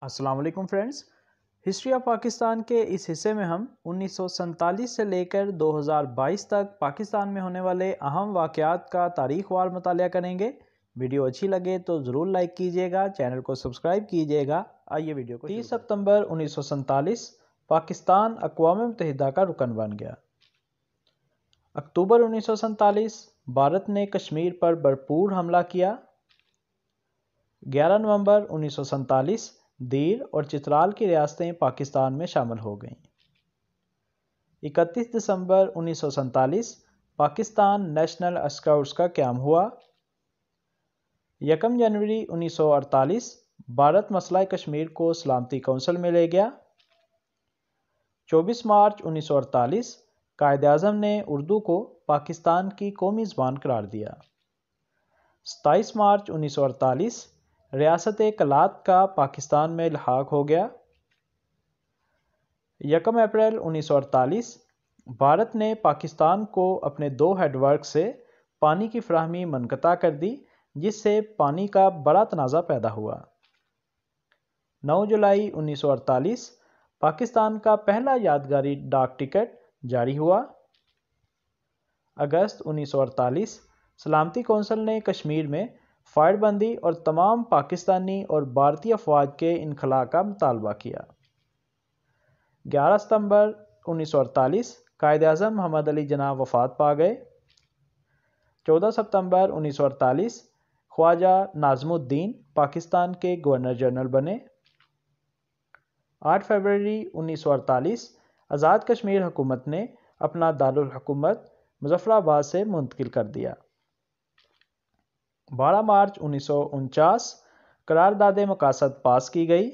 السلام علیکم friends, history of Pakistan کے اس حصے میں ہم 1947 سے لے کر 2022 تک پاکستان میں ہونے والے اہم واقعات کا تاریخ وار مطالعہ کریں گے۔ ویڈیو اچھی لگے تو ضرور لائک کیجیے گا، چینل کو سبسکرائب کیجیے گا۔ آئیے ویڈیو کو 30 ستمبر 1947 پاکستان اقوام متحدہ کا رکن بن گیا۔ اکتوبر 1947 بھارت نے کشمیر پر بھرپور حملہ کیا۔ 11 نومبر 1947 دیر اور چترال کی ریاستیں پاکستان میں شامل ہو گئیں۔ 31 دسمبر 1947 پاکستان نیشنل اسکاؤٹس کا قیام ہوا۔ 1 جنوری 1948 بھارت مسئلہ کشمیر کو سلامتی کونسل میں لے گیا۔ 24 مارچ 1948 قائد اعظم نے اردو کو پاکستان کی قومی زبان قرار دیا۔ 27 مارچ 1948 ریاست کلات کا پاکستان میں الحاق ہو گیا۔ 1 اپریل 1948 بھارت نے پاکستان کو اپنے 2 ہیڈ ورک سے پانی کی فراہمی منقطع کر دی، جس سے پانی کا بڑا تنازع پیدا ہوا۔ 9 جولائی 1948 پاکستان کا پہلا یادگاری ڈاک ٹکٹ جاری ہوا۔ اگست 1948 سلامتی کونسل نے کشمیر میں فائر بندی اور تمام پاکستانی اور بھارتی افواج کے انخلاء کا مطالبہ کیا۔ 11 ستمبر 1948 قائد اعظم محمد علی جناح وفات پا گئے۔ 14 ستمبر 1948 خواجہ ناظم الدین پاکستان کے گورنر جنرل بنے۔ 8 فروری 1948 آزاد کشمیر حکومت نے اپنا دارالحکومت مظفر آباد سے منتقل کر دیا۔ 12 مارچ 1949 قرارداد مقاصد پاس کی گئی۔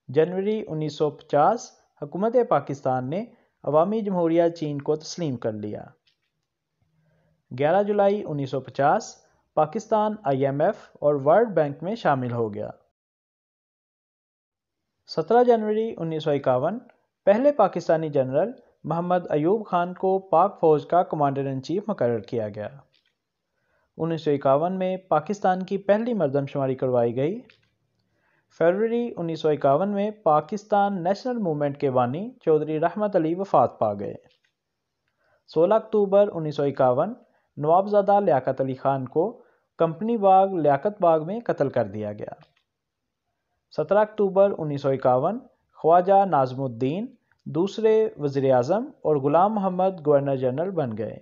جنوری 1950 حکومت پاکستان نے عوامی جمہوریہ چین کو تسلیم کر لیا۔ 11 جولائی 1950 پاکستان IMF اور ورلڈ بینک میں شامل ہو گیا۔ 17 جنوری 1951 پہلے پاکستانی جنرل محمد ایوب خان کو پاک فوج کا کمانڈر ان چیف مقرر کیا گیا۔ 1951 میں پاکستان کی پہلی مردم شماری کروائی گئی۔ فروری 1951 میں پاکستان نیشنل موومنٹ کے بانی چودھری رحمت علی وفات پا گئے۔ 16 اکتوبر 1951 نوابزادہ لیاقت علی خان کو کمپنی باغ لیاقت باغ میں قتل کر دیا گیا۔ 17 اکتوبر 1951 خواجہ ناظم الدین دوسرے وزیر اعظم اور غلام محمد گورنر جنرل بن گئے۔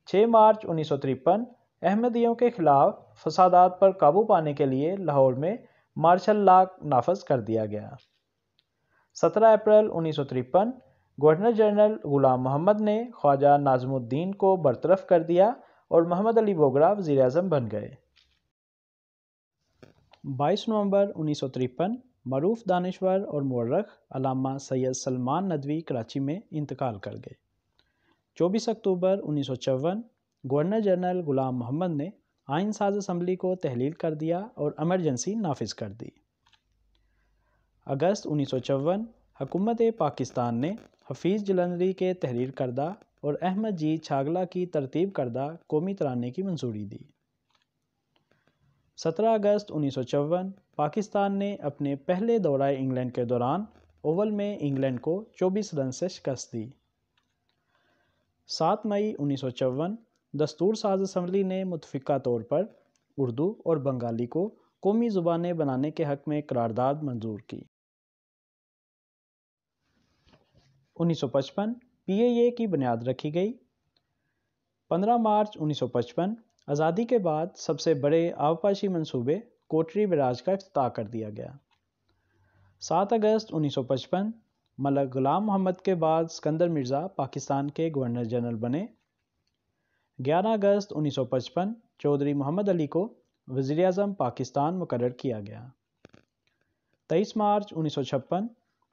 6 مارچ 1953 احمدیوں کے خلاف فسادات پر قابو پانے کے لیے لاہور میں مارشل لا نافذ کر دیا گیا۔ 17 اپریل 1953 گورنر جنرل غلام محمد نے خواجہ ناظم الدین کو برطرف کر دیا اور محمد علی بوگرا وزیر اعظم بن گئے۔ 22 نومبر 1953 معروف دانشور اور مورخ علامہ سید سلمان ندوی کراچی میں انتقال کر گئے۔ 24 اکتوبر 1954 گورنر جنرل غلام محمد نے آئین ساز اسمبلی کو تحلیل کر دیا اور ایمرجنسی نافذ کر دی۔ اگست 1954 حکومت پاکستان نے حفیظ جلندری کے تحریر کردہ اور احمد جی چھاگلا کی ترتیب کردہ قومی ترانے کی منظوری دی۔ 17 اگست 1954 پاکستان نے اپنے پہلے دورہ انگلینڈ کے دوران اوول میں انگلینڈ کو 24 رن سے شکست دی۔ 7 مئی 1954 دستور ساز اسمبلی نے متفقہ طور پر اردو اور بنگالی کو قومی زبانیں بنانے کے حق میں قرارداد منظور کی۔ 1955 PAA کی بنیاد رکھی گئی۔ 15 مارچ 1955 آزادی کے بعد سب سے بڑے آبپاشی منصوبے کوٹری بیراج کا افتتاح کر دیا گیا۔ 7 اگست 1955 ملک غلام محمد کے بعد اسکندر مرزا پاکستان کے گورنر جنرل بنے۔ 11 اگست 1955 چودھری محمد علی کو وزیر اعظم پاکستان مقرر کیا گیا۔ 23 مارچ 1956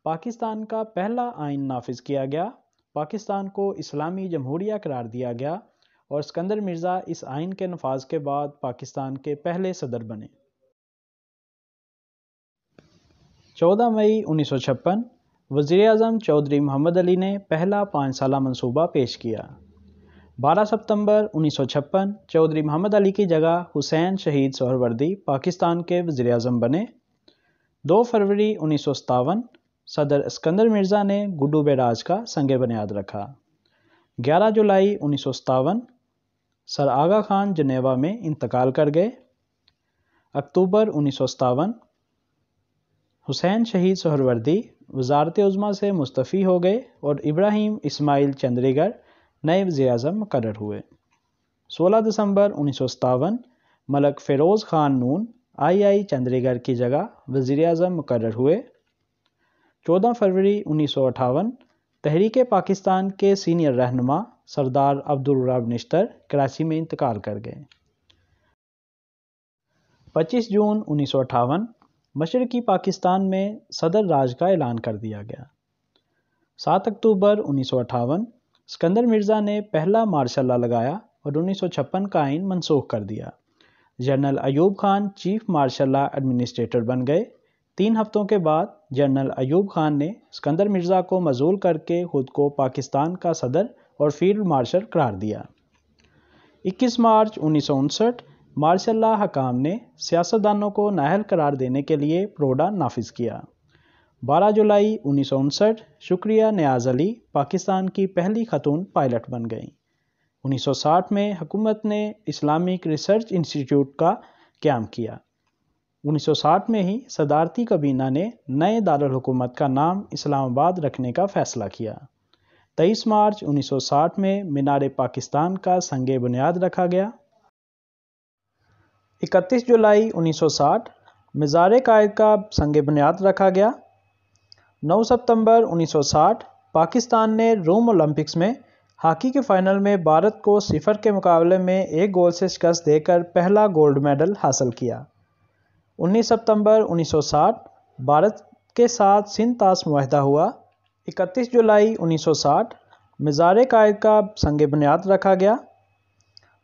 پاکستان کا پہلا آئین نافذ کیا گیا، پاکستان کو اسلامی جمہوریہ قرار دیا گیا اور اسکندر مرزا اس آئین کے نفاذ کے بعد پاکستان کے پہلے صدر بنے۔ 14 مئی 1956 وزیر اعظم چودھری محمد علی نے پہلا 5 سالہ منصوبہ پیش کیا۔ 12 ستمبر 1956 چودھری محمد علی کی جگہ حسین شہید سہروردی پاکستان کے وزیر اعظم بنے۔ 2 فروری 1957 صدر اسکندر مرزا نے گڈو بیراج کا سنگ بنیاد رکھا۔ 11 جولائی 1957 سر آغا خان جنیوا میں انتقال کر گئے۔ اکتوبر 1957 حسین شہید سہروردی وزارت عظمیٰ سے مستعفی ہو گئے اور ابراہیم اسماعیل چندریگر نئے وزیر اعظم مقرر ہوئے۔ 16 دسمبر 1957 ملک فیروز خان نون آئی چندریگر کی جگہ وزیر اعظم مقرر ہوئے۔ 14 فروری 1958 تحریک پاکستان کے سینئر رہنما سردار عبدالرب نشتر کراچی میں انتقال کر گئے۔ 25 جون 1958 مشرقی پاکستان میں صدر راج کا اعلان کر دیا گیا۔ 7 اکتوبر 1958 اسکندر مرزا نے پہلا مارشل لا لگایا اور 1956 کا آئین منسوخ کر دیا۔ General Ayub Khan chief martial law administrator بن گئے۔ 3 ہفتوں کے بعد جنرل ایوب خان نے اسکندر مرزا کو معزول کر کے خود کو پاکستان کا صدر اور فیلڈ مارشل قرار دیا۔ 21 مارچ 1959 مارشل لا حکام نے سیاستدانوں کو نااہل قرار دینے کے لیے پروڈا نافذ کیا۔ 12 جولائی 1959 شکریہ نیاز علی پاکستان کی پہلی خاتون پائلٹ بن گئیں۔ 1960 میں حکومت نے اسلامک ریسرچ انسٹیٹیوٹ کا قیام کیا۔ 1960 میں ہی صدارتی کابینہ نے نئے دارالحکومت کا نام اسلام آباد رکھنے کا فیصلہ کیا۔ 23 مارچ 1960 میں مینار پاکستان کا سنگ بنیاد رکھا گیا۔ 31 جولائی 1960 مزار قائد کا سنگ بنیاد رکھا گیا۔ 9 ستمبر 1960 پاکستان نے روم اولمپکس میں ہاکی کے فائنل میں بھارت کو 0 کے مقابلے میں 1 گول سے شکست دے کر پہلا گولڈ میڈل حاصل کیا۔ 19 ستمبر 1960 بھارت کے ساتھ سندھ طاس معاہدہ ہوا۔ 31 جولائی 1960 مزار قائد کا سنگ بنیاد رکھا گیا۔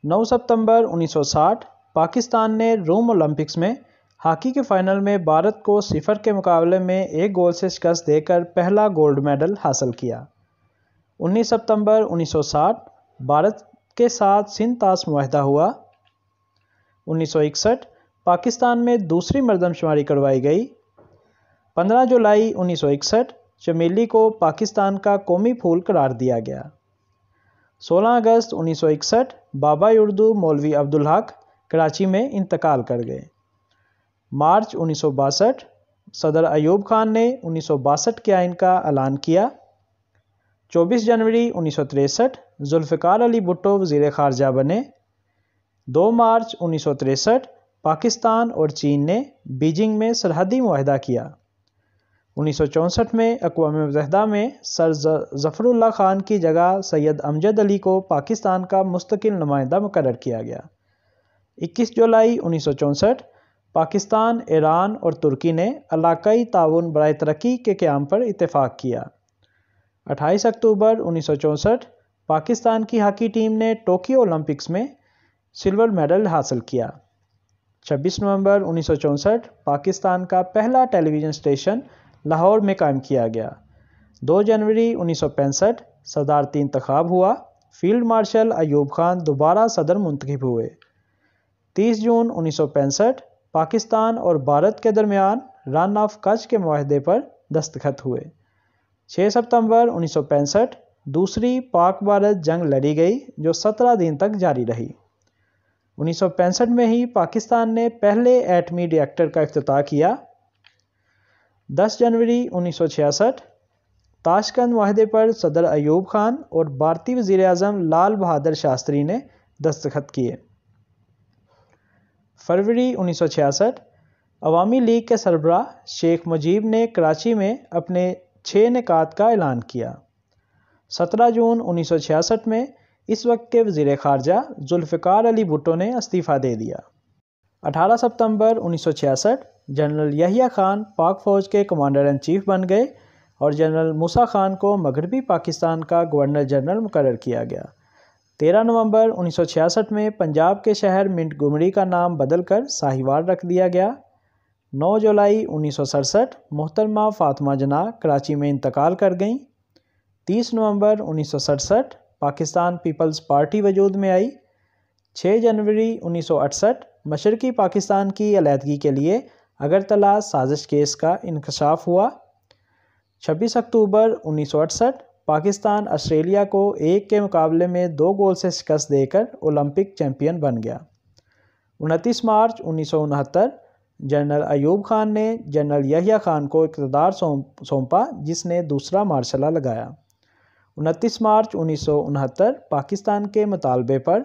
9 ستمبر 1960 پاکستان نے روم اولمپکس میں ہاکی کے فائنل میں بھارت کو 0 کے مقابلے میں 1 گول سے شکست دے کر پہلا گولڈ میڈل حاصل کیا۔ 19 ستمبر 1960 بھارت کے ساتھ سندھ طاس معاہدہ ہوا۔ 1961 پاکستان میں دوسری مردم شماری کروائی گئی۔ 15 جولائی 1961 چمیلی کو پاکستان کا قومی پھول قرار دیا گیا۔ 16 اگست 1961 بابا اردو مولوی عبدالحق کراچی میں انتقال کر گئے۔ مارچ 1962 صدر ایوب خان نے 1962 کے آئین کا اعلان کیا۔ 24 جنوری 1963 ذوالفقار علی بھٹو وزیر خارجہ بنے۔ 2 مارچ 1963 پاکستان اور چین نے بیجنگ میں سرحدی معاہدہ کیا۔ 1964 میں اقوام متحدہ میں سر ظفر اللہ خان کی جگہ سید امجد علی کو پاکستان کا مستقل نمائندہ مقرر کیا گیا۔ 21 جولائی 1964 پاکستان، ایران اور ترکی نے علاقائی تعاون برائے ترقی کے قیام پر اتفاق کیا۔ 28 اکتوبر 1964 پاکستان کی ہاکی ٹیم نے ٹوکیو اولمپکس میں سلور میڈل حاصل کیا۔ 26 نومبر 1964 پاکستان کا پہلا ٹیلی ویژن اسٹیشن لاہور میں قائم کیا گیا۔ 2 جنوری 1965 صدارتی انتخاب ہوا۔ فیلڈ مارشل ایوب خان دوبارہ صدر منتخب ہوئے۔ 30 جون 1965 پاکستان اور بھارت کے درمیان رن آف کچھ کے معاہدے پر دستخط ہوئے۔ 6 ستمبر 1965 دوسری پاک بھارت جنگ لڑی گئی جو 17 دن تک جاری رہی۔ 1965 میں ہی پاکستان نے پہلے ایٹمی ری ایکٹر کا افتتاح کیا۔ 10 جنوری 1966 تاشقند معاہدے پر صدر ایوب خان اور بھارتی وزیر اعظم لال بہادر شاستری نے دستخط کیے۔ فروری 1966 عوامی لیگ کے سربراہ شیخ مجیب نے کراچی میں اپنے 6 نکات کا اعلان کیا۔ 17 جون 1966 میں اس وقت کے وزیر خارجہ ذوالفقار علی بھٹو نے استعفیٰ دے دیا۔ 18 ستمبر 1966 جنرل یحییٰ خان پاک فوج کے کمانڈر ان چیف بن گئے اور جنرل موسیٰ خان کو مغربی پاکستان کا گورنر جنرل مقرر کیا گیا۔ 13 نومبر 1966 میں پنجاب کے شہر منٹ گمری کا نام بدل کر ساہیوال رکھ دیا گیا۔ 9 جولائی 1967 محترمہ فاطمہ جناح کراچی میں انتقال کر گئیں۔ 30 نومبر 1967 پاکستان پیپلز پارٹی وجود میں آئی۔ 6 جنوری 1968 مشرقی پاکستان کی علیحدگی کے لیے اگرتلہ سازش کیس کا انکشاف ہوا۔ 26 اکتوبر 1968 پاکستان آسٹریلیا کو 1 کے مقابلے میں 2 گول سے شکست دے کر اولمپک چیمپئن بن گیا۔ 29 مارچ 1969 جنرل ایوب خان نے جنرل یحییٰ خان کو اقتدار سونپا، جس نے دوسرا مارشلہ لگایا۔ 29 مارچ 1969 پاکستان کے مطالبے پر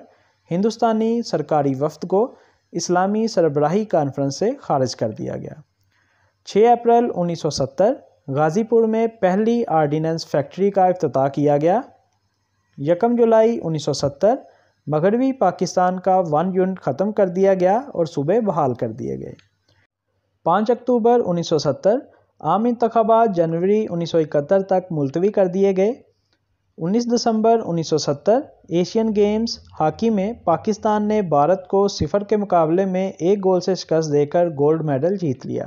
ہندوستانی سرکاری وفد کو اسلامی سربراہی کانفرنس سے خارج کر دیا گیا۔ 6 اپریل 1970 غازی پور میں پہلی آرڈیننس فیکٹری کا افتتاح کیا گیا۔ 1 جولائی 1970 مغربی پاکستان کا 1 یونٹ ختم کر دیا گیا اور صوبے بحال کر دیے گئے۔ 5 اکتوبر 1970 عام انتخابات جنوری 1971 تک ملتوی کر دیے گئے۔ 19 دسمبر 1970 ایشین گیمز ہاکی میں پاکستان نے بھارت کو 0 کے مقابلے میں 1 گول سے شکست دے کر گولڈ میڈل جیت لیا۔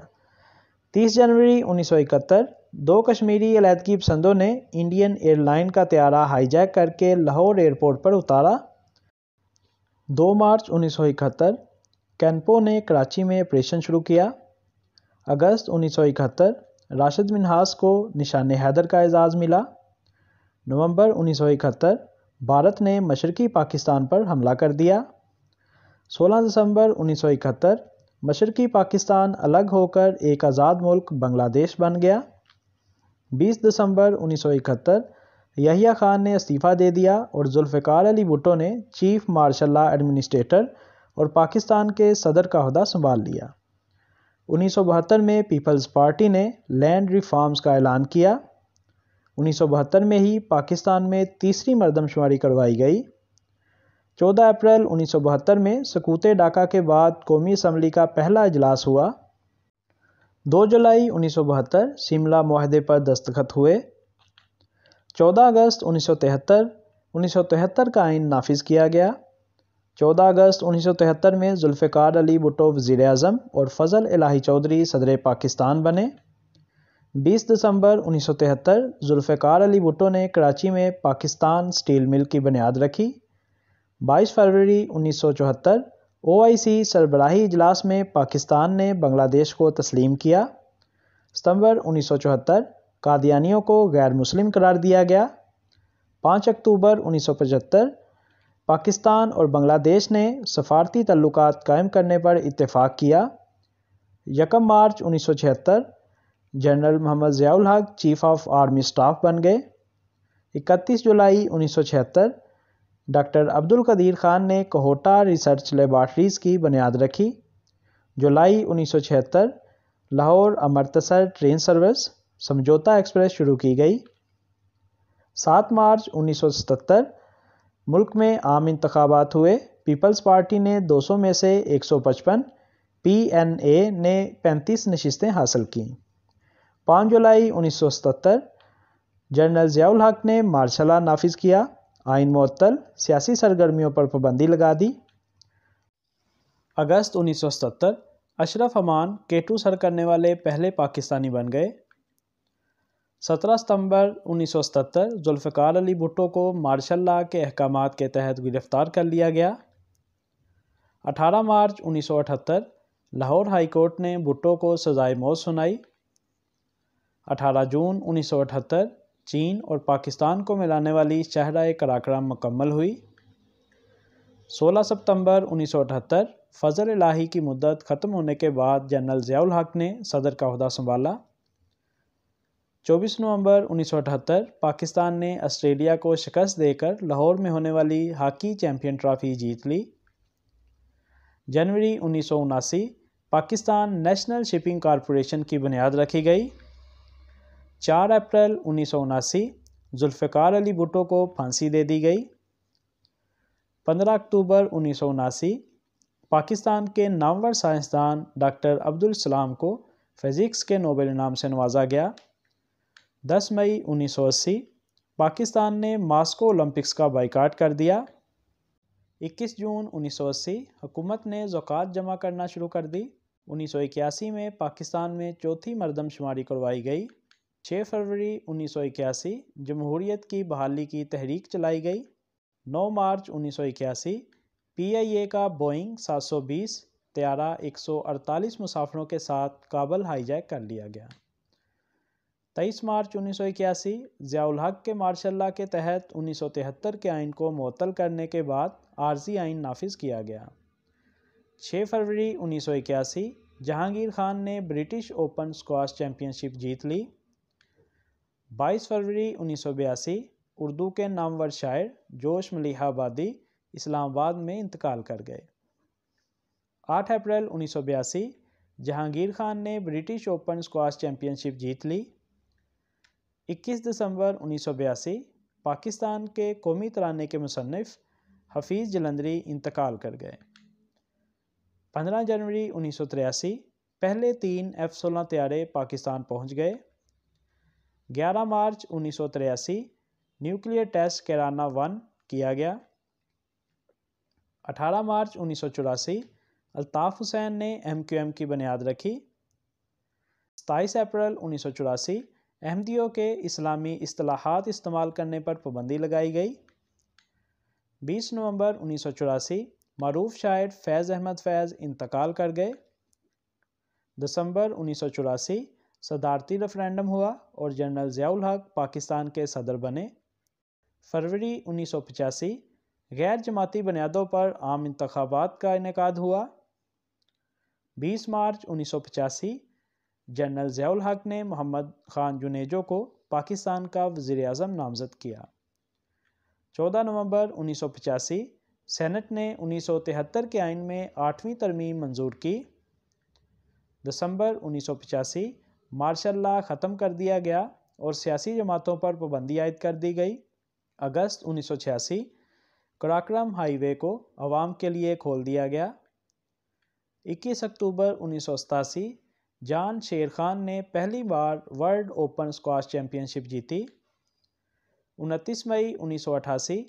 30 جنوری 1971 2 کشمیری علیحدگی پسندوں نے انڈین ایئر لائن کا طیارہ ہائی جیک کر کے لاہور ایئرپورٹ پر اتارا۔ 2 مارچ 1971 کینپو نے کراچی میں آپریشن شروع کیا۔ اگست 1971 راشد منہاس کو نشان حیدر کا اعزاز ملا۔ نومبر 1971 بھارت نے مشرقی پاکستان پر حملہ کر دیا۔ 16 دسمبر 1971 مشرقی پاکستان الگ ہو کر ایک آزاد ملک بنگلہ دیش بن گیا۔ 20 دسمبر 1971 یحییٰ خان نے استعفیٰ دے دیا اور ذوالفقار علی بھٹو نے چیف مارشل لا ایڈمنسٹریٹر اور پاکستان کے صدر کا عہدہ سنبھال لیا۔ 1972 میں پیپلز پارٹی نے لینڈ ریفارمز کا اعلان کیا۔ 1972 میں ہی پاکستان میں تیسری مردم شماری کروائی گئی۔ 14 اپریل 1972 میں سقوط ڈھاکہ کے بعد قومی اسمبلی کا پہلا اجلاس ہوا۔ 2 جولائی 1972 شملہ معاہدے پر دستخط ہوئے۔ 14 اگست 1973 کا آئین نافذ کیا گیا۔ 14 اگست 1973 میں ذوالفقار علی بھٹو وزیر اعظم اور فضل الہی چودھری صدر پاکستان بنے۔ 20 دسمبر 1973 ذوالفقار علی بھٹو نے کراچی میں پاکستان اسٹیل مل کی بنیاد رکھی۔ 22 فروری 1974 OIC سربراہی اجلاس میں پاکستان نے بنگلہ دیش کو تسلیم کیا۔ ستمبر 1974 قادیانیوں کو غیر مسلم قرار دیا گیا۔ 5 اکتوبر 1975 پاکستان اور بنگلہ دیش نے سفارتی تعلقات قائم کرنے پر اتفاق کیا۔ 1 March 1976 general Muhammad Zia ul Haq chief of army staff بن گئے۔ 31 جولائی 1976 ڈاکٹر عبدالقدیر خان نے کوہوٹا ریسرچ لیبارٹریز کی بنیاد رکھی۔ جولائی 1976 Lahore Amritsar train service Samjhauta express شروع کی گئی۔ 7 مارچ 1977 ملک میں عام انتخابات ہوئے۔ پیپلز پارٹی نے 200 میں سے 155، PNA نے 35 نشستیں حاصل کیں۔ 5 جولائی 1977 جنرل ضیاء الحق نے مارشل لا نافذ کیا، آئین معطل، سیاسی سرگرمیوں پر پابندی لگا دی۔ اگست 1977 اشرف امان K2 سر کرنے والے پہلے پاکستانی بن گئے۔ 17 ستمبر 1977 ذوالفقار علی بھٹو کو مارشل لا کے احکامات کے تحت گرفتار کر لیا گیا۔ 18 مارچ 1978 لاہور ہائی کورٹ نے بھٹو کو سزائے موت سنائی۔ 18 جون 1978 چین اور پاکستان کو ملانے والی شاہراہ قراقرم مکمل ہوئی۔ 16 ستمبر 1978 فضل الہی کی مدت ختم ہونے کے بعد جنرل ضیاء الحق نے صدر کا عہدہ سنبھالا۔ 24 نومبر 1978 پاکستان نے آسٹریلیا کو شکست دے کر لاہور میں ہونے والی ہاکی چیمپئن ٹرافی جیت لی۔ جنوری 1979 پاکستان نیشنل شپنگ کارپوریشن کی بنیاد رکھی گئی۔ 4 اپریل 1979 ذوالفقار علی بھٹو کو پھانسی دے دی گئی۔ 15 اکتوبر 1979 پاکستان کے نامور سائنسدان ڈاکٹر عبدالسلام کو فزکس کے نوبل انعام سے نوازا گیا۔ 10 مئی 1980 پاکستان نے ماسکو اولمپکس کا بائیکاٹ کر دیا۔ 21 جون 1980 حکومت نے زکوٰۃ جمع کرنا شروع کر دی۔ 1981 میں پاکستان میں چوتھی مردم شماری کروائی گئی۔ 6 فروری 1981 جمہوریت کی بحالی کی تحریک چلائی گئی۔ 9 مارچ 1981 PIA کا بوئنگ 720 طیارہ 148 مسافروں کے ساتھ کابل ہائی جیک کر لیا گیا۔ 23 مارچ 1981 ضیاء الحق کے مارشل لاء کے تحت 1973 کے آئین کو معطل کرنے کے بعد عارضی آئین نافذ کیا گیا۔ 6 فروری 1981 جہانگیر خان نے برٹش اوپن اسکواش چیمپئن شپ جیت لی۔ 22 فروری 1982 اردو کے نامور شاعر جوش ملیح آبادی اسلام آباد میں انتقال کر گئے۔ 8 اپریل 1982 جہانگیر خان نے برٹش اوپن اسکواش چیمپئن شپ جیت لی۔ 21 دسمبر 1982 پاکستان کے قومی ترانے کے مصنف حفیظ جلندری انتقال کر گئے۔ 15 جنوری 1983 پہلے 3 F-16 طیارے پاکستان پہنچ گئے۔ 11 مارچ 1983 نیوکلیئر ٹیسٹ کیرانہ 1 کیا گیا۔ 18 مارچ 1984 الطاف حسین نے MQM کی بنیاد رکھی۔ 27 اپریل 1984 احمدیوں کے اسلامی اصطلاحات استعمال کرنے پر پابندی لگائی گئی۔ 20 نومبر 1984 معروف شاعر فیض احمد فیض انتقال کر گئے۔ دسمبر 1984 صدارتی ریفرنڈم ہوا اور جنرل ضیاء الحق پاکستان کے صدر بنے۔ فروری 1985 غیر جماعتی بنیادوں پر عام انتخابات کا انعقاد ہوا۔ 20 مارچ 1985 جنرل ضیاء الحق نے محمد خان جنیجو کو پاکستان کا وزیر اعظم نامزد کیا۔ 14 نومبر 1985 سینٹ نے 1973 کے آئین میں 8ویں ترمیم منظور کی۔ دسمبر 1985 مارشل لاء ختم کر دیا گیا اور سیاسی جماعتوں پر پابندی عائد کر دی گئی۔ اگست 1986 قراقرم ہائی وے کو عوام کے لیے کھول دیا گیا۔ 21 اکتوبر 1987 جان شیر خان نے پہلی بار ورلڈ اوپن اسکواش چیمپئن شپ جیتی۔ 29 مئی 1988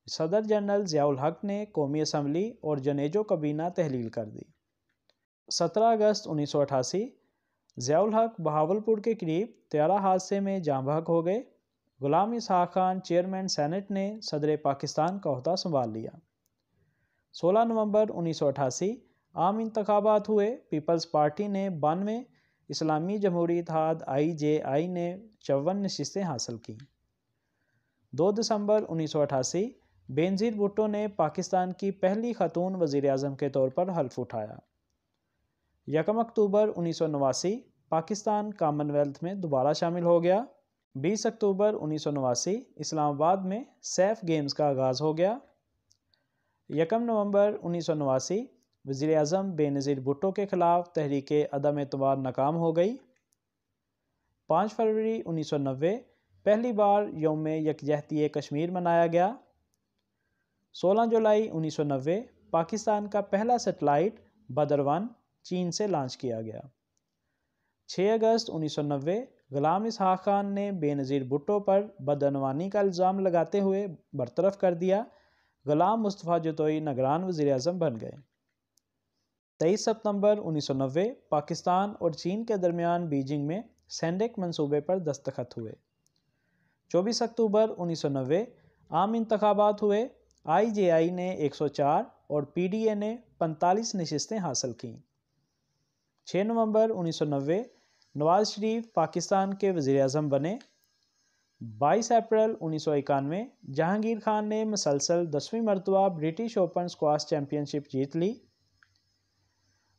صدر جنرل ضیاء الحق نے قومی اسمبلی اور جنیجو کابینہ تحلیل کر دی۔ 17 اگست 1988 ضیاء الحق بہاولپور کے قریب طیارہ حادثے میں جاں بحق ہو گئے۔ غلام اسحاق خان چیئرمین سینٹ نے صدر پاکستان کا عہدہ سنبھال لیا۔ 16 نومبر 1988 عام انتخابات ہوئے۔ پیپلز پارٹی نے 92، اسلامی جمہوری اتحاد IJI نے 54 نشستیں حاصل کیں۔ 2 دسمبر 1988 بینظیر بھٹو نے پاکستان کی پہلی خاتون وزیر اعظم کے طور پر حلف اٹھایا۔ 1 اکتوبر 1989 پاکستان کامن ویلتھ میں دوبارہ شامل ہو گیا۔ 20 اکتوبر 1989 اسلام آباد میں سیف گیمز کا آغاز ہو گیا۔ 1 نومبر 1989 وزیر اعظم بے نظیر بھٹو کے خلاف تحریک عدم اعتماد ناکام ہو گئی۔ 5 فروری 1990 پہلی بار یوم یکجہتی کشمیر منایا گیا۔ 16 جولائی 1990 پاکستان کا پہلا سیٹلائٹ بدر-1 چین سے لانچ کیا گیا۔ 6 اگست 1990 غلام اسحاق خان نے بے نظیر بھٹو پر بدعنوانی کا الزام لگاتے ہوئے برطرف کر دیا۔ غلام مصطفیٰ جتوئی نگران وزیر اعظم بن گئے۔ 23 ستمبر 1990 پاکستان اور چین کے درمیان بیجنگ میں سینڈک منصوبے پر دستخط ہوئے۔ 24 اکتوبر 1990 عام انتخابات ہوئے۔ IJI نے 104 اور PDA نے 45 نشستیں حاصل کیں۔ 6 نومبر 1990 نواز شریف پاکستان کے وزیر اعظم بنے۔ 22 اپریل 1991 جہانگیر خان نے مسلسل 10ویں مرتبہ برٹش اوپن اسکواش چیمپئن شپ جیت لی۔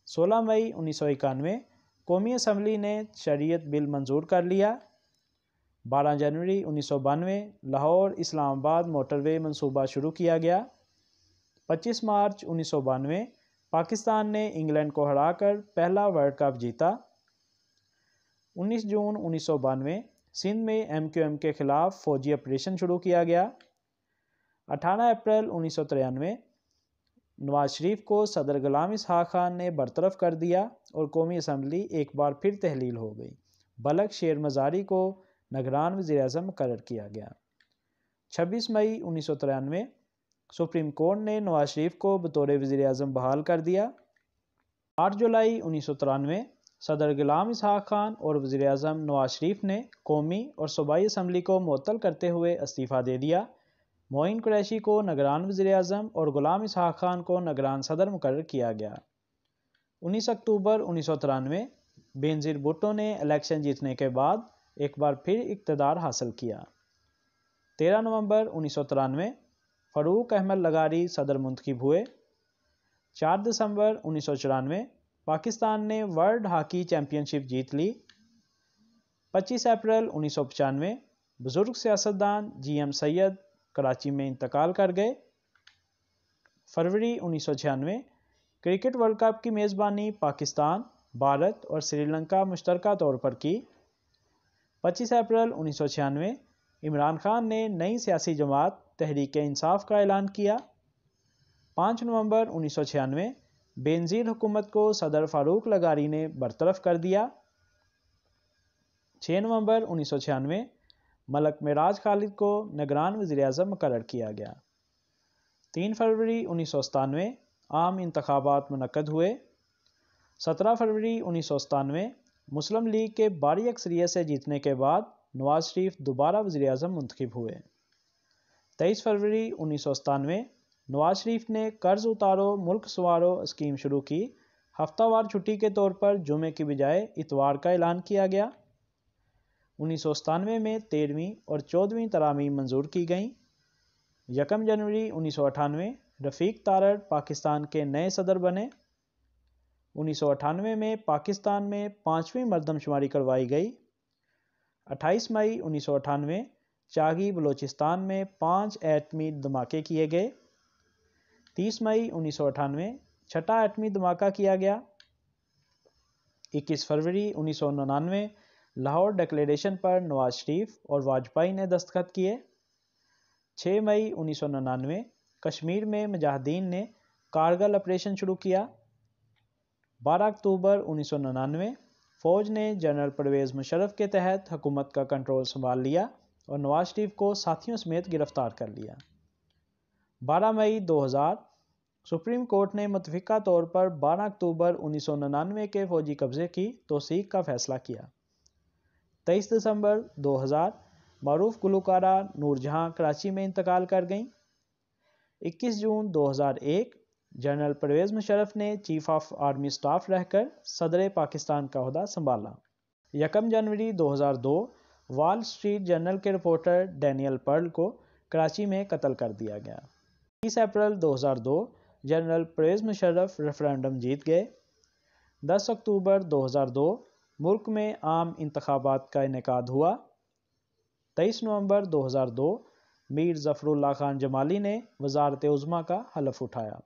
16 مئی 1991 قومی اسمبلی نے شریعت بل منظور کر لیا۔ 12 جنوری 1992 لاہور اسلام آباد موٹر وے منصوبہ شروع کیا گیا۔ 25 مارچ 1992 پاکستان نے انگلینڈ کو ہرا کر پہلا ورلڈ کپ جیتا۔ 19 جون 1992 سندھ میں MQM کے خلاف فوجی آپریشن شروع کیا گیا۔ 18 اپریل 1993 نواز شریف کو صدر غلام اسحاق خان نے برطرف کر دیا اور قومی اسمبلی ایک بار پھر تحلیل ہو گئی۔ بلخ شیر مزاری کو نگران وزیر اعظم مقرر کیا گیا۔ 26 مئی 1993 سپریم کورٹ نے نواز شریف کو بطور وزیر اعظم بحال کر دیا۔ 8 جولائی 1993 صدر غلام اسحاق خان اور وزیر اعظم نواز شریف نے قومی اور صوبائی اسمبلی کو معطل کرتے ہوئے استعفیٰ دے دیا۔ معین قریشی کو نگران وزیر اعظم اور غلام اسحاق خان کو نگران صدر مقرر کیا گیا۔ 19 اکتوبر 1993 بینظیر بھٹو نے الیکشن جیتنے کے بعد ایک بار پھر اقتدار حاصل کیا۔ 13 نومبر 1993 فاروق احمد لغاری صدر منتخب ہوئے۔ 4 دسمبر 1994 پاکستان نے ورلڈ ہاکی چیمپئن شپ جیت لی۔ 25 اپریل 1995 بزرگ سیاستدان جی ایم سید کراچی میں انتقال کر گئے۔ فروری 1996 کرکٹ ورلڈ کپ کی میزبانی پاکستان، بھارت اور سری لنکا مشترکہ طور پر کی۔ 25 اپریل 1996 عمران خان نے نئی سیاسی جماعت تحریک انصاف کا اعلان کیا۔ 5 نومبر 1996 بینظیر حکومت کو صدر فاروق لغاری نے برطرف کر دیا۔ 6 نومبر 1996 ملک معراج خالد کو نگران وزیر اعظم مقرر کیا گیا۔ 3 فروری 1997 عام انتخابات منعقد ہوئے۔ 17 فروری 1997 مسلم لیگ کے بھاری اکثریت سے جیتنے کے بعد نواز شریف دوبارہ وزیر اعظم منتخب ہوئے۔ 23 فروری 1997 نواز شریف نے قرض اتارو ملک سنوارو اسکیم شروع کی۔ ہفتہ وار چھٹی کے طور پر جمعے کی بجائے اتوار کا اعلان کیا گیا۔ 1997 میں 13ویں اور 14ویں ترامیم منظور کی گئیں۔ 1 جنوری 1998 رفیق تارڑ پاکستان کے نئے صدر بنے۔ 1998 میں پاکستان میں 5ویں مردم شماری کروائی گئی۔ 28 مئی 1998 چاگی بلوچستان میں 5 ایٹمی دھماکے کیے گئے۔ 30 مئی 1998 چھٹا ایٹمی دھماکہ کیا گیا۔ 21 فروری 1999 لاہور ڈکلیریشن پر نواز شریف اور واجپئی نے دستخط کیے۔ 6 مئی 1999 کشمیر میں مجاہدین نے کارگل آپریشن شروع کیا۔ 12 اکتوبر 1999 فوج نے جنرل پرویز مشرف کے تحت حکومت کا کنٹرول سنبھال لیا اور نواز شریف کو ساتھیوں سمیت گرفتار کر لیا۔ 12 مئی 2000 سپریم کورٹ نے متفقہ طور پر 12 اکتوبر 1999 کے فوجی قبضے کی توثیق کا فیصلہ کیا۔ 23 دسمبر 2000 معروف گلوکارہ نور جہاں کراچی میں انتقال کر گئیں۔ 21 جون 2001 جنرل پرویز مشرف نے چیف آف آرمی سٹاف رہ کر صدر پاکستان کا عہدہ سنبھالا۔ 1 جنوری 2002 وال اسٹریٹ جرنل کے رپورٹر ڈینیل پرل کو کراچی میں قتل کر دیا گیا۔ 30 April 2002 general Pervez Musharraf referendum جیت گئے۔ 10 اکتوبر 2002 ملک میں عام انتخابات کا انعقاد ہوا۔ 23 نومبر 2002 میر ظفر اللہ خان جمالی نے وزارت عظمیٰ کا حلف اٹھایا۔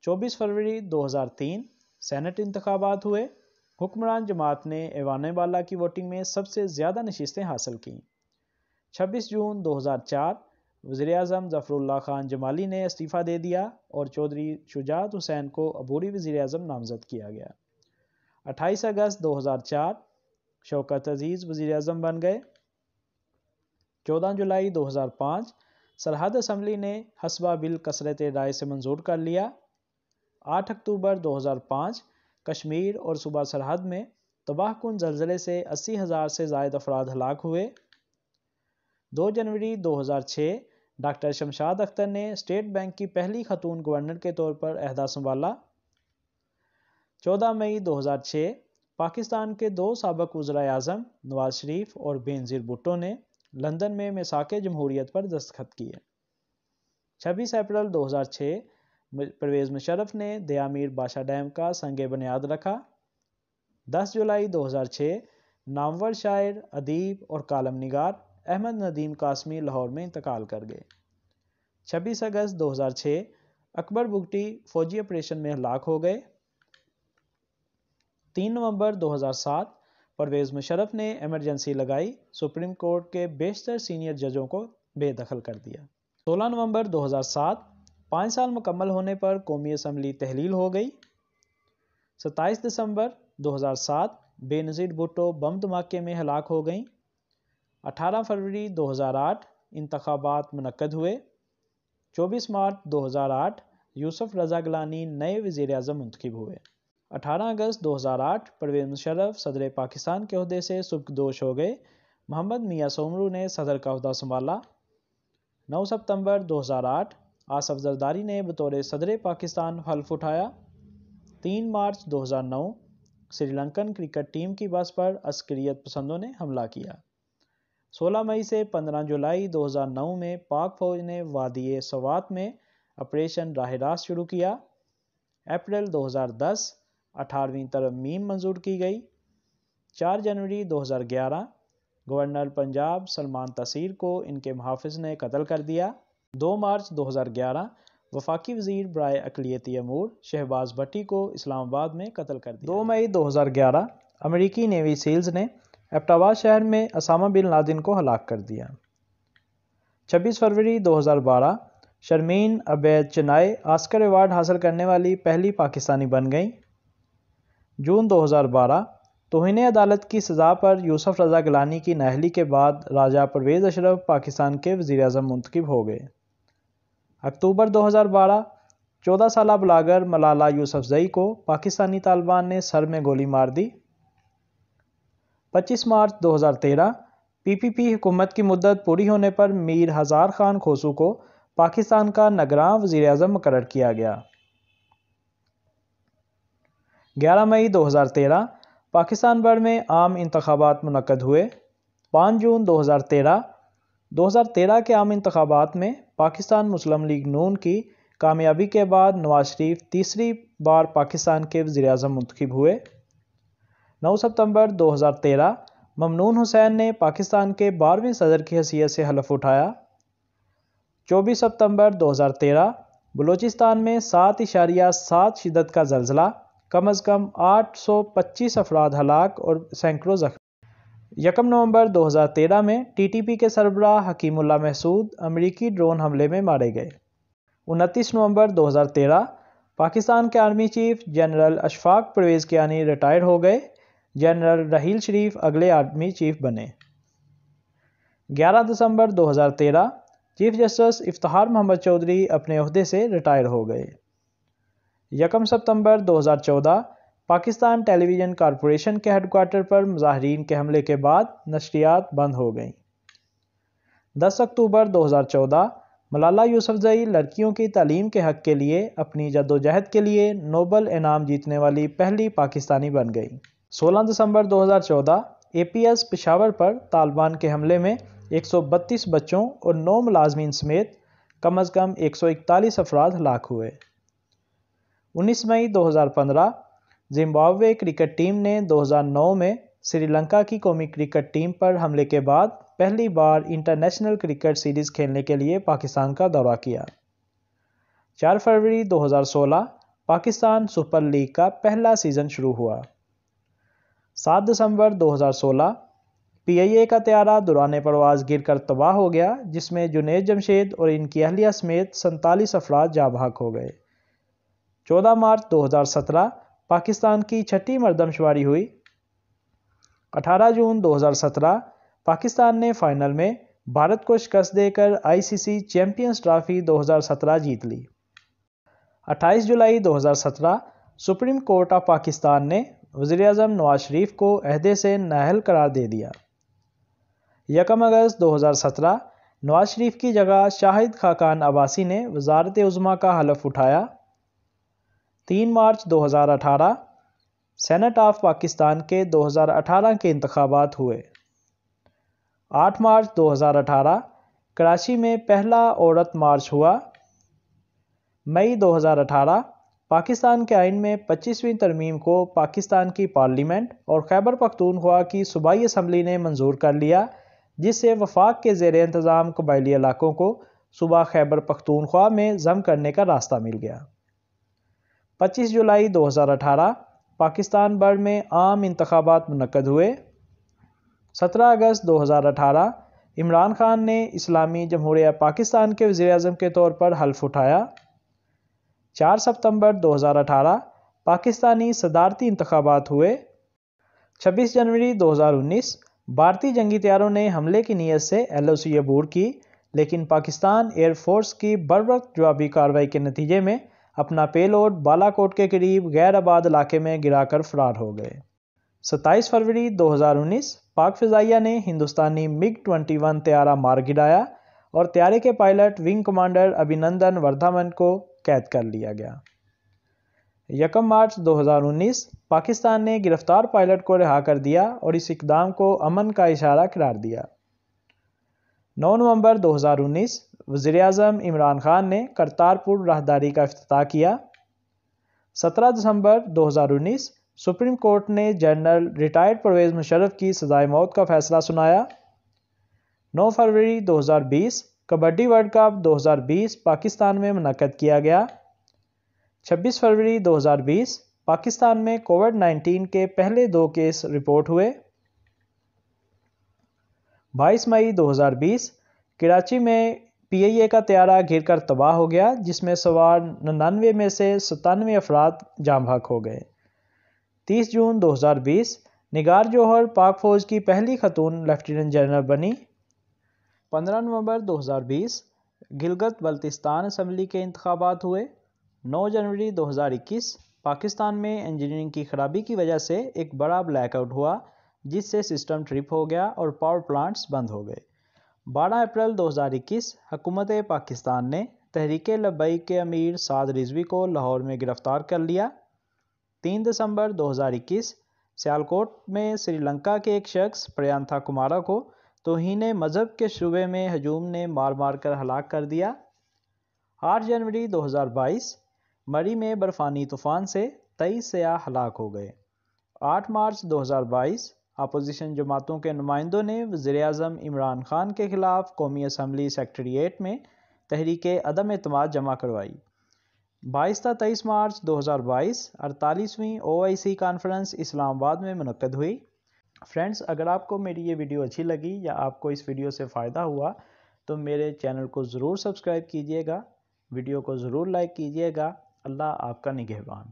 24 فروری 2003 سینٹ انتخابات ہوئے۔ حکمران جماعت نے ایوان بالا کی ووٹنگ میں سب سے زیادہ نشستیں حاصل کیں۔ 26 جون 2004 وزیر اعظم ظفر اللہ خان جمالی نے استعفیٰ دے دیا اور چودھری شجاعت حسین کو عبوری وزیر اعظم نامزد کیا گیا۔ 28 اگست 2004 شوکت عزیز وزیر اعظم بن گئے۔ 14 جولائی 2005 سرحد اسمبلی نے حسبہ بل کثرت رائے سے منظور کر لیا۔ 8 اکتوبر 2005 کشمیر اور صوبہ سرحد میں تباہ کن زلزلے سے 80,000 سے زائد افراد ہلاک ہوئے۔ 2 جنوری 2006 ڈاکٹر شمشاد اختر نے اسٹیٹ بینک کی پہلی خاتون گورنر کے طور پر عہدہ سنبھالا۔ 14 مئی 2006 پاکستان کے 2 سابق وزرائے اعظم نواز شریف اور بینظیر بھٹو نے لندن میں میثاق جمہوریت پر دستخط کیے۔ 26 اپریل 2006 پرویز مشرف نے دیا میر بادشاہ ڈیم کا سنگ بنیاد رکھا۔ 10 جولائی 2006 نامور شاعر، ادیب اور کالم نگار احمد ندیم قاسمی لاہور میں انتقال کر گئے۔ 26 اگست 2006 اکبر بگٹی فوجی آپریشن میں ہلاک ہو گئے۔ 3 نومبر 2007 پرویز مشرف نے ایمرجنسی لگائی، سپریم کورٹ کے بیشتر سینئر ججوں کو بے دخل کر دیا۔ 16 نومبر 2007 5 سال مکمل ہونے پر قومی اسمبلی تحلیل ہو گئی۔ 27 دسمبر 2007 بے نظیر بھٹو بم دھماکے میں ہلاک ہو گئیں۔ 18 فروری 2008 انتخابات منعقد ہوئے۔ 24 مارچ 2008 یوسف رضا گیلانی نئے وزیر اعظم منتخب ہوئے۔ 18 اگست 2008 پرویز مشرف صدر پاکستان کے عہدے سے سبکدوش ہو گئے۔ محمد میاں سومرو نے صدر کا عہدہ سنبھالا۔ 9 ستمبر 2008 آصف زرداری نے بطور صدر پاکستان حلف اٹھایا۔ 3 مارچ 2009 سری لنکن کرکٹ ٹیم کی بس پر عسکریت پسندوں نے حملہ کیا۔ 16 مئی سے 15 جولائی 2009 میں پاک فوج نے وادی سوات میں آپریشن راہ راست شروع کیا۔ اپریل 2010 18ویں ترمیم منظور کی گئی۔ 4 جنوری 2011 گورنر پنجاب سلمان تاثیر کو ان کے محافظ نے قتل کر دیا۔ 2 مارچ 2011 وفاقی وزیر برائے اقلیتی امور شہباز بھٹی کو اسلام آباد میں قتل کر دیا۔ 2 مئی 2011 امریکی نیوی سیلز نے ایبٹ آباد شہر میں اسامہ بن لادن کو ہلاک کر دیا۔ 26 فروری 2012 شرمین عبید چنائے آسکر ایوارڈ حاصل کرنے والی پہلی پاکستانی بن گئیں۔ جون 2012 توہین عدالت کی سزا پر یوسف رضا گیلانی کی نااہلی کے بعد راجہ پرویز اشرف پاکستان کے وزیر اعظم منتخب ہو گئے۔ اکتوبر 2012 14 سالہ بلاگر ملالہ یوسفزئی کو پاکستانی طالبان نے سر میں گولی مار دی۔ 25 مارچ 2013 پی پی پی حکومت کی مدت پوری ہونے پر میر ہزار خان کھوسو کو پاکستان کا نگراں وزیر اعظم مقرر کیا گیا۔ 11 مئی 2013 پاکستان بھر میں عام انتخابات منعقد ہوئے۔ 5 جون 2013 کے عام انتخابات میں پاکستان مسلم لیگ نون کی کامیابی کے بعد نواز شریف تیسری بار پاکستان کے وزیر اعظم منتخب ہوئے۔ 9 ستمبر 2013 ممنون حسین نے پاکستان کے 12ویں صدر کی حیثیت سے حلف اٹھایا۔ 24 ستمبر 2013 بلوچستان میں 7.7 شدت کا زلزلہ، کم از کم 825 افراد ہلاک اور سینکڑوں زخمی۔ 1 نومبر 2013 میں ٹی ٹی پی کے سربراہ حکیم اللہ محسود امریکی ڈرون حملے میں مارے گئے۔ 29 نومبر 2013 پاکستان کے army chief general Ashfaq Parvez Kayani retire ہو گئے۔ جنرل رحیل شریف اگلے آرمی چیف بنے۔ 11 دسمبر 2013 چیف جسٹس افتخار محمد چودھری اپنے عہدے سے ریٹائر ہو گئے۔ 1 ستمبر 2014 پاکستان ٹیلی ویژن کارپوریشن کے ہیڈ کوارٹر پر مظاہرین کے حملے کے بعد نشریات بند ہو گئیں۔ 10 اکتوبر 2014 ملالہ یوسفزئی لڑکیوں کی تعلیم کے حق کے لیے اپنی جدوجہد کے لیے نوبل انعام جیتنے والی پہلی پاکستانی بن گئی۔ 16 دسمبر 2014 اے پی ایس پشاور پر طالبان کے حملے میں 132 بچوں اور 9 ملازمین سمیت کم از کم 141 افراد ہلاک ہوئے۔ 19 مئی 2015 زمبابوے کرکٹ ٹیم نے 2009 میں سری لنکا کی قومی کرکٹ ٹیم پر حملے کے بعد پہلی بار انٹرنیشنل کرکٹ سیریز کھیلنے کے لیے پاکستان کا دورہ کیا۔ 4 فروری 2016 پاکستان سپر لیگ کا پہلا سیزن شروع ہوا۔ 7 دسمبر 2016 پی آئی اے کا طیارہ دوران پرواز گر کر تباہ ہو گیا، جس میں جنید جمشید اور ان کی اہلیہ سمیت 47 افراد جاں بحق ہو گئے۔ 14 مارچ 2017 پاکستان کی چھٹی مردم شماری ہوئی۔ 18 جون 2017 پاکستان نے فائنل میں بھارت کو شکست دے کر آئی سی سی چیمپئنز ٹرافی 2017 جیت لی۔ 28 جولائی 2017 سپریم کورٹ آف پاکستان نے وزیر اعظم نواز شریف کو عہدے سے نااہل قرار دے دیا۔ 1 اگست 2017 نواز شریف کی جگہ شاہد خاقان عباسی نے وزارت عظمیٰ کا حلف اٹھایا۔ 3 مارچ 2018 سینٹ آف پاکستان کے 2018 کے انتخابات ہوئے۔ 8 مارچ 2018 کراچی میں پہلا عورت مارچ ہوا۔ مئی 2018 پاکستان کے آئین میں 25ویں ترمیم کو پاکستان کی پارلیمنٹ اور خیبر پختونخوا کی صوبائی اسمبلی نے منظور کر لیا، جس سے وفاق کے زیر انتظام قبائلی علاقوں کو صوبہ خیبر پختونخوا میں ضم کرنے کا راستہ مل گیا۔ 25 جولائی 2018 پاکستان بھر میں عام انتخابات منعقد ہوئے۔ 17 اگست 2018 عمران خان نے اسلامی جمہوریہ پاکستان کے وزیر اعظم کے طور پر حلف اٹھایا۔ 4 ستمبر 2018 پاکستانی صدارتی انتخابات ہوئے۔ 26 جنوری 2019 بھارتی جنگی طیاروں نے حملے کی نیت سے ایل او سی عبور کی، لیکن پاکستان ایئر فورس کی بروقت جوابی کارروائی کے نتیجے میں اپنا پے لوڈ بالا کوٹ کے قریب غیر آباد علاقے میں گرا کر فرار ہو گئے۔ 27 فروری 2019 پاک فضائیہ نے ہندوستانی MiG-21 طیارہ مار گرایا اور طیارے کے پائلٹ ونگ کمانڈر ابھینندن وردھامن کو قید کر لیا گیا۔ 1 مارچ 2019 پاکستان نے گرفتار پائلٹ کو رہا کر دیا اور اس اقدام کو امن کا اشارہ قرار دیا۔ 9 نومبر 2019 وزیراعظم عمران خان نے کرتارپور راہداری کا افتتاح کیا۔ 17 دسمبر 2019 سپریم کورٹ نے جنرل ریٹائرڈ پرویز مشرف کی سزائے موت کا فیصلہ سنایا۔ 9 فروری 2020 کبڈی ورلڈ کپ 2020 پاکستان میں منعقد کیا گیا۔ 26 فروری 2020 پاکستان میں کووڈ-19 کے پہلے 2 کیس رپورٹ ہوئے۔ 22 مئی 2020 کراچی میں PIA کا طیارہ گر کر تباہ ہو گیا، جس میں سوار 99 میں سے 97 افراد جاں بحق ہو گئے۔ 30 جون 2020 نگار جوہر پاک فوج کی پہلی خاتون لیفٹیننٹ جنرل بنی۔ 15 نومبر 2020 گلگت بلتستان اسمبلی کے انتخابات ہوئے۔ 9 جنوری 2021 پاکستان میں انجینئرنگ کی خرابی کی وجہ سے ایک بڑا بلیک آؤٹ ہوا، جس سے سسٹم ٹرپ ہو گیا اور پاور پلانٹس بند ہو گئے۔ 12 اپریل 2021 حکومت پاکستان نے تحریک لبیک کے امیر سعد رضوی کو لاہور میں گرفتار کر لیا۔ 3 دسمبر 2021 سیالکوٹ میں سری لنکا کے ایک شخص پریانتھا کمارا کو توہین مذہب کے شبے میں ہجوم نے مار مار کر ہلاک کر دیا۔ 8 جنوری 2022 مری میں برفانی طوفان سے 23 سیاح ہلاک ہو گئے۔ 8 مارچ 2022 اپوزیشن جماعتوں کے نمائندوں نے وزیراعظم عمران خان کے خلاف قومی اسمبلی سیکریٹریٹ میں تحریک عدم اعتماد جمع کروائی۔ 22 تا 23 مارچ 2022 48ویں OIC کانفرنس اسلام آباد میں منعقد ہوئی۔ فرینڈز، اگر آپ کو میری یہ ویڈیو اچھی لگی یا آپ کو اس ویڈیو سے فائدہ ہوا تو میرے چینل کو ضرور سبسکرائب کیجیے گا، ویڈیو کو ضرور لائک کیجیے گا۔ اللہ آپ کا نگہبان۔